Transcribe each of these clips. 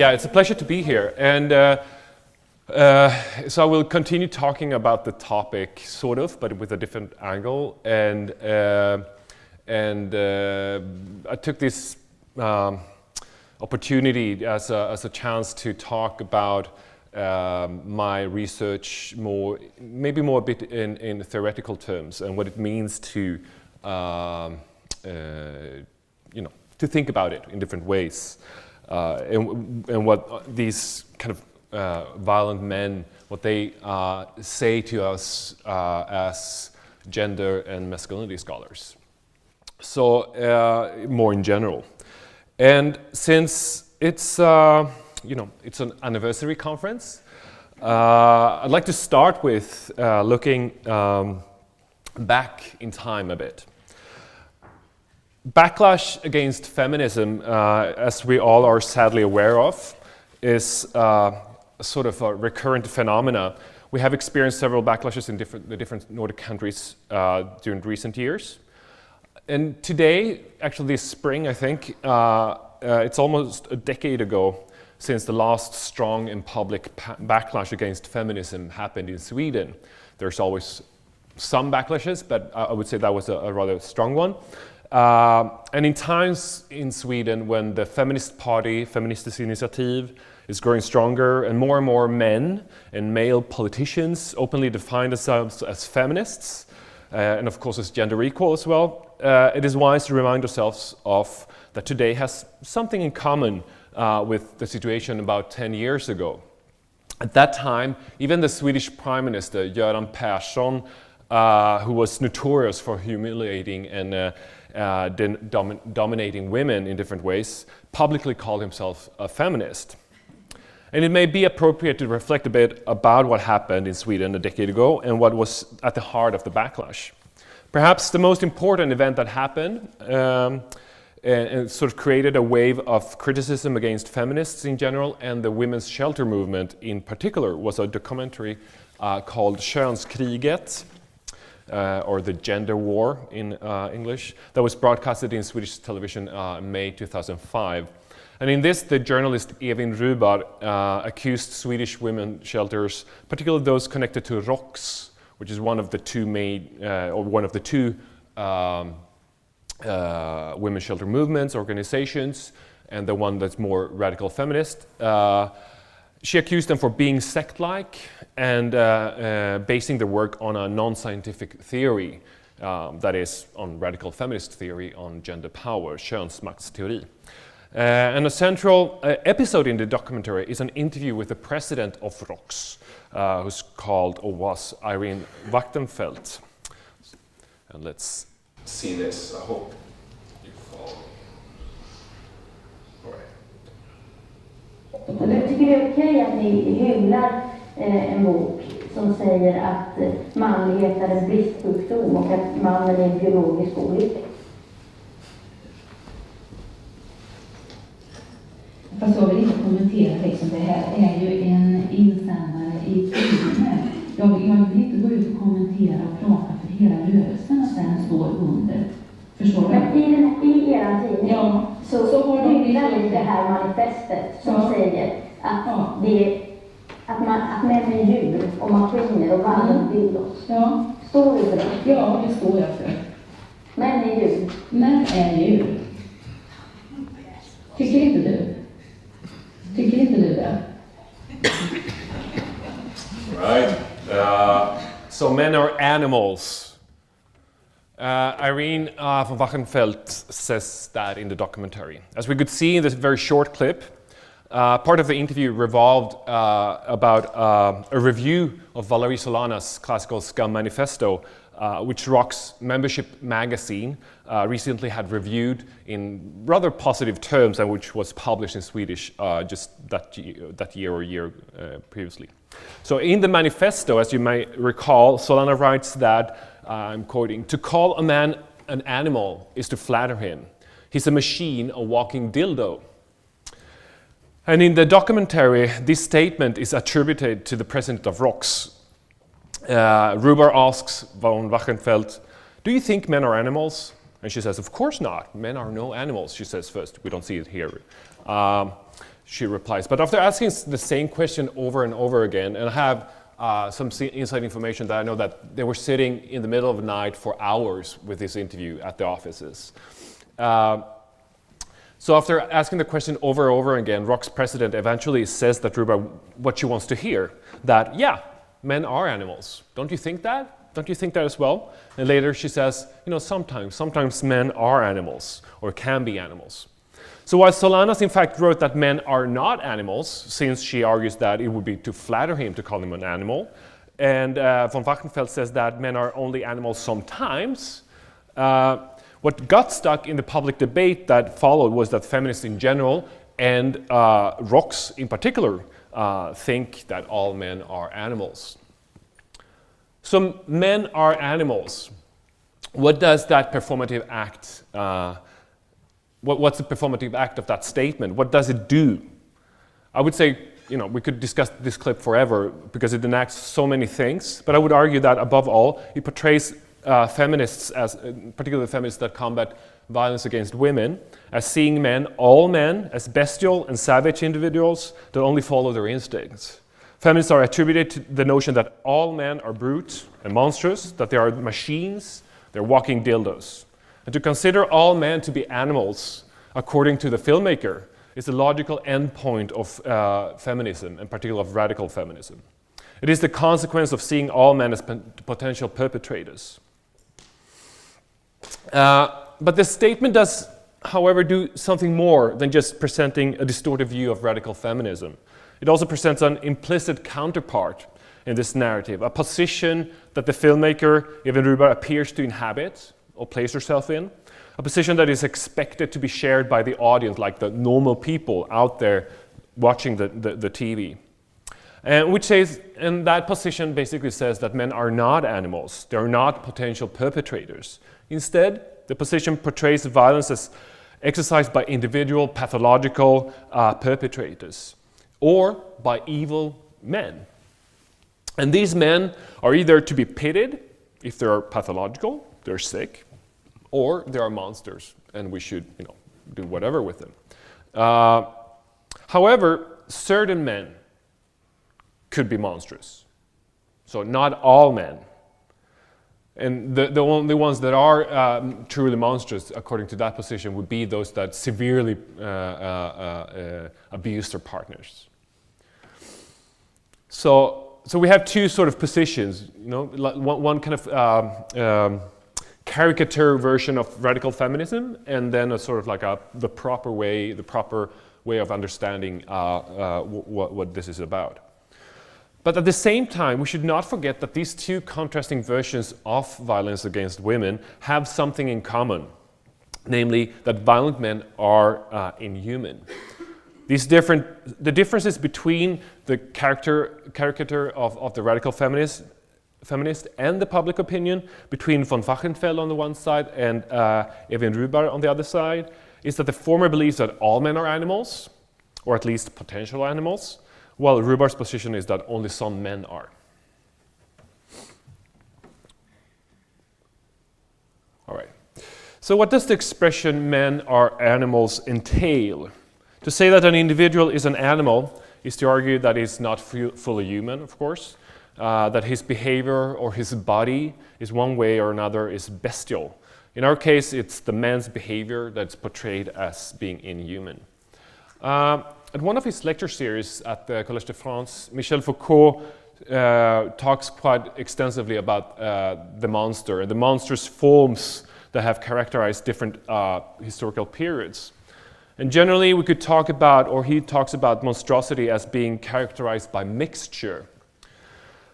Yeah, it's a pleasure to be here. And so I will continue talking about the topic, sort of, but with a different angle. And I took this opportunity as a chance to talk about my research maybe more a bit in theoretical terms, and what it means to to think about it in different ways, and what these kind of violent men, what they say to us as gender and masculinity scholars. So more in general, and since it's it's an anniversary conference, I'd like to start with looking back in time a bit. Backlash against feminism, as we all are sadly aware of, is sort of a recurrent phenomena. We have experienced several backlashes in the different Nordic countries during recent years. And today, actually this spring, I think, it's almost a decade ago since the last strong and public backlash against feminism happened in Sweden. There's always some backlashes, but I would say that was a rather strong one. And in times in Sweden when the feminist party, Feministiskt Initiativ, is growing stronger and more men and male politicians openly define themselves as feminists, and of course as gender equal as well, it is wise to remind ourselves of that today has something in common with the situation about 10 years ago. At that time, even the Swedish Prime Minister, Göran Persson, who was notorious for humiliating and dominating women in different ways, publicly called himself a feminist. And it may be appropriate to reflect a bit about what happened in Sweden a decade ago and what was at the heart of the backlash. Perhaps the most important event that happened and sort of created a wave of criticism against feminists in general and the women's shelter movement in particular was a documentary called Könskriget, or the Gender War in English, that was broadcasted in Swedish television in May 2005. And in this, the journalist Evin Rubar accused Swedish women shelters, particularly those connected to ROX, which is one of the two women's shelter movements, organizations, and the one that's more radical feminist. She accused them for being sect-like and basing their work on a non-scientific theory, that is, on radical feminist theory on gender power, könsmaktsteori. And a central episode in the documentary is an interview with the president of ROX, who's called, or was, Irene Wachtenfeld. And let's see this. I hope you follow. All right. Jag tycker det är okej att ni hyllar en bok som säger att manlighet är en bristsjukdom och att mannen är en biologisk olycka. Fast jag vill inte kommentera det här är ju en insändare i tidningen. Jag vill inte gå ut och kommentera och prata för hela rörelsen och sen stå under. Förstår du? Men i er tidning så hyllar ni det här manifestet som säger att att män är djur och maskiner och världen vill oss. Ja. Står du för det? Ja, det står jag för. Män är djur. Män är djur. Tycker inte du? Tycker inte du det? Right. So men are animals. Irene von Wachtenfeld says that in the documentary. As we could see in this very short clip, part of the interview revolved about a review of Valerie Solana's classical Scum Manifesto, which ROX membership magazine recently had reviewed in rather positive terms and which was published in Swedish just that year or year previously. So in the manifesto, as you may recall, Solana writes that, I'm quoting, "To call a man an animal is to flatter him. He's a machine, a walking dildo." And in the documentary, this statement is attributed to the president of ROX. Rubar asks von Wachtenfeld, "Do you think men are animals?" And she says, "Of course not. Men are no animals," she says first. We don't see it here. she replies. But after asking the same question over and over again, and I have some inside information that I know that they were sitting in the middle of the night for hours with this interview at the offices. So after asking the question over and over again, ROK's president eventually says that Rubar what she wants to hear, that yeah, men are animals. Don't you think that? Don't you think that as well? And later she says, you know, sometimes men are animals or can be animals. So while Solanas in fact wrote that men are not animals, since she argues that it would be to flatter him to call him an animal, and von Wachenfeld says that men are only animals sometimes, what got stuck in the public debate that followed was that feminists in general and ROKs in particular think that all men are animals. So men are animals. What does that performative act what's the performative act of that statement? What does it do? I would say, you know, we could discuss this clip forever because it enacts so many things, but I would argue that above all, it portrays feminists, particularly feminists that combat violence against women, as seeing men, all men, as bestial and savage individuals that only follow their instincts. Feminists are attributed to the notion that all men are brute and monstrous, that they are machines, they're walking dildos. And to consider all men to be animals, according to the filmmaker, is the logical endpoint of feminism, in particular of radical feminism. It is the consequence of seeing all men as potential perpetrators. But the statement does, however, do something more than just presenting a distorted view of radical feminism. It also presents an implicit counterpart in this narrative, a position that the filmmaker, Even Rubar, appears to inhabit or place herself in, a position that is expected to be shared by the audience, like the normal people out there watching the TV. And which says, and that position basically says that men are not animals, they are not potential perpetrators. Instead, the position portrays violence as exercised by individual pathological perpetrators or by evil men. And these men are either to be pitied if they are pathological, they're sick, or they are monsters, and we should, you know, do whatever with them. However, certain men could be monstrous. So not all men. And the only ones that are truly monstrous, according to that position, would be those that severely abuse their partners. So we have two sort of positions, you know, one kind of caricature version of radical feminism, and then a sort of like the proper way of understanding what this is about. But at the same time, we should not forget that these two contrasting versions of violence against women have something in common, namely that violent men are inhuman. The differences between the caricature of the radical feminist and the public opinion, between von Wachenfeld on the one side and Even Rubar on the other side, is that the former believes that all men are animals, or at least potential animals, while Rubar's position is that only some men are. All right. So what does the expression men are animals entail? To say that an individual is an animal is to argue that he's not fully human, of course, that his behavior or his body is one way or another is bestial. In our case, it's the man's behavior that's portrayed as being inhuman. At one of his lecture series at the Collège de France, Michel Foucault talks quite extensively about the monster and the monstrous forms that have characterized different historical periods. And generally, we could talk about, or he talks about monstrosity as being characterized by mixture.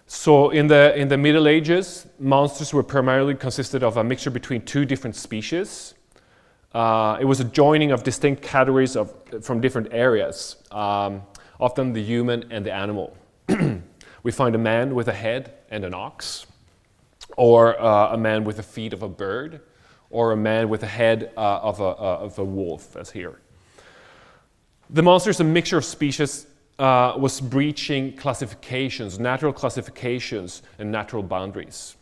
So in the Middle Ages, monsters were primarily consisted of a mixture between two different species. It was a joining of distinct categories from different areas, often the human and the animal. We find a man with a head and an ox, or a man with the feet of a bird, or a man with the head of a wolf, as here. The monster is a mixture of species, was breaching classifications, natural classifications, and natural boundaries.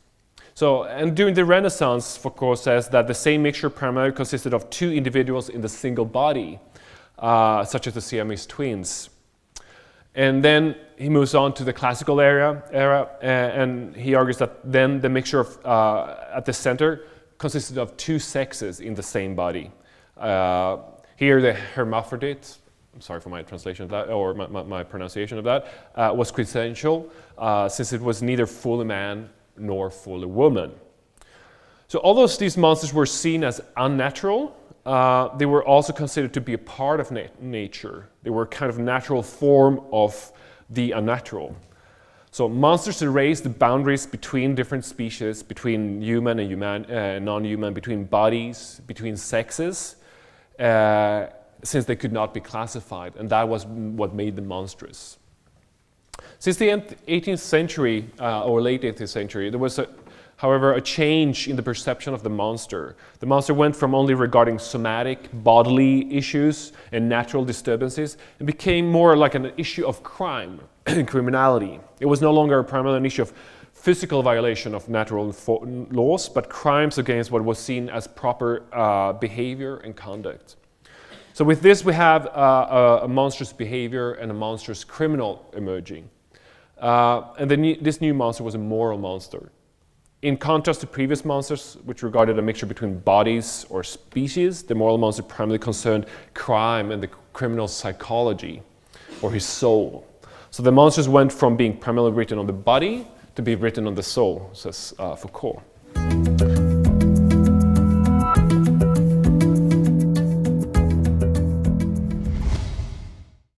So, and during the Renaissance, Foucault says that the same mixture primarily consisted of two individuals in the single body. such as the Siamese twins. And then he moves on to the classical era, and he argues that then the mixture of, at the center consisted of two sexes in the same body. Here the hermaphrodite, I'm sorry for my translation of that, or my pronunciation of that, was quintessential, since it was neither fully man nor fully woman. So although these monsters were seen as unnatural, they were also considered to be a part of nature. They were kind of natural form of the unnatural. So monsters erase the boundaries between different species, between human and non-human, between bodies, between sexes, since they could not be classified, and that was what made them monstrous. Since the 18th century, or late 18th century, there was however, a change in the perception of the monster. The monster went from only regarding somatic, bodily issues and natural disturbances and became more like an issue of crime and criminality. It was no longer primarily an issue of physical violation of natural laws, but crimes against what was seen as proper behavior and conduct. So with this, we have a monstrous behavior and a monstrous criminal emerging. This new monster was a moral monster. In contrast to previous monsters, which regarded a mixture between bodies or species, the moral monster primarily concerned crime and the criminal's psychology, or his soul. So the monsters went from being primarily written on the body to be written on the soul, says Foucault.